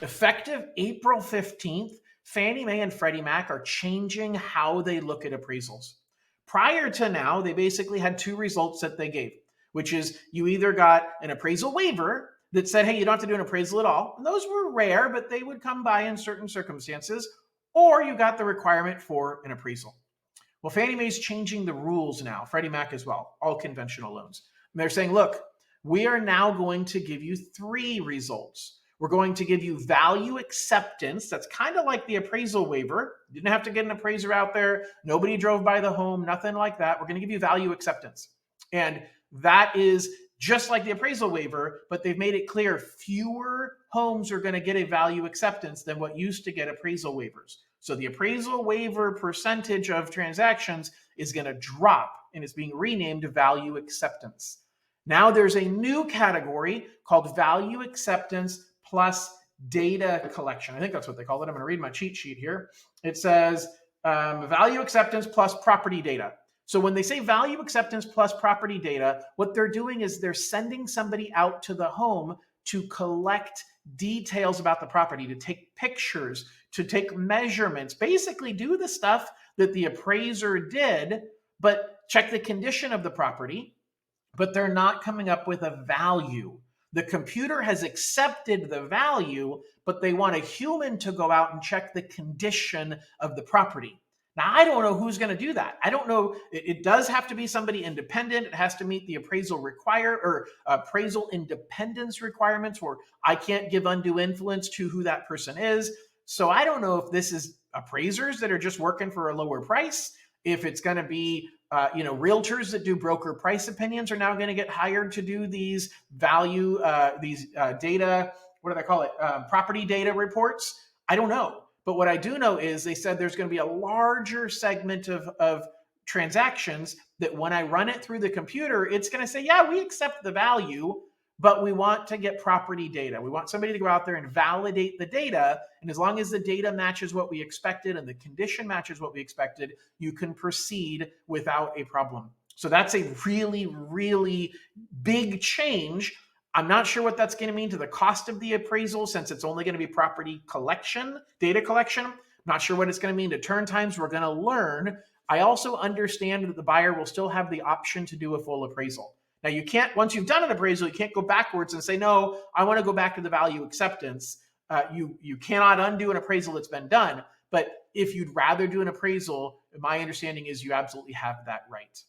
Effective April 15th, Fannie Mae and Freddie Mac are changing how they look at appraisals. Prior to now, they basically had two results that they gave, which is you either got an appraisal waiver that said, hey, you don't have to do an appraisal at all. And those were rare, but they would come by in certain circumstances, or you got the requirement for an appraisal. Well, Fannie Mae's changing the rules now, Freddie Mac as well, all conventional loans. And they're saying, look, we are now going to give you three results. We're going to give you value acceptance. That's kind of like the appraisal waiver. You didn't have to get an appraiser out there. Nobody drove by the home, nothing like that. We're going to give you value acceptance. And that is just like the appraisal waiver, but they've made it clear fewer homes are going to get a value acceptance than what used to get appraisal waivers. So the appraisal waiver percentage of transactions is going to drop, and it's being renamed value acceptance. Now there's a new category called value acceptance plus data collection. I think that's what they call it. I'm going to read my cheat sheet here. It says value acceptance plus property data. So when they say value acceptance plus property data, what they're doing is they're sending somebody out to the home to collect details about the property, to take pictures, to take measurements, basically do the stuff that the appraiser did, but check the condition of the property, but they're not coming up with a value. The computer has accepted the value, but they want a human to go out and check the condition of the property. Now, I don't know who's going to do that. I don't know. It does have to be somebody independent. It has to meet the appraisal independence requirements, where I can't give undue influence to who that person is. So I don't know if this is appraisers that are just working for a lower price, if it's going to be realtors that do broker price opinions are now going to get hired to do these value, data, what do they call it? Property data reports. I don't know. But what I do know is they said there's going to be a larger segment of transactions that when I run it through the computer, it's going to say, yeah, we accept the value, but we want to get property data. We want somebody to go out there and validate the data. And as long as the data matches what we expected and the condition matches what we expected, you can proceed without a problem. So that's a really, really big change. I'm not sure what that's going to mean to the cost of the appraisal, since it's only going to be property collection, data collection. I'm not sure what it's going to mean to turn times. We're going to learn. I also understand that the buyer will still have the option to do a full appraisal. Now, you can't, once you've done an appraisal, you can't go backwards and say, no, I want to go back to the value acceptance. You cannot undo an appraisal that's been done. But if you'd rather do an appraisal, my understanding is you absolutely have that right.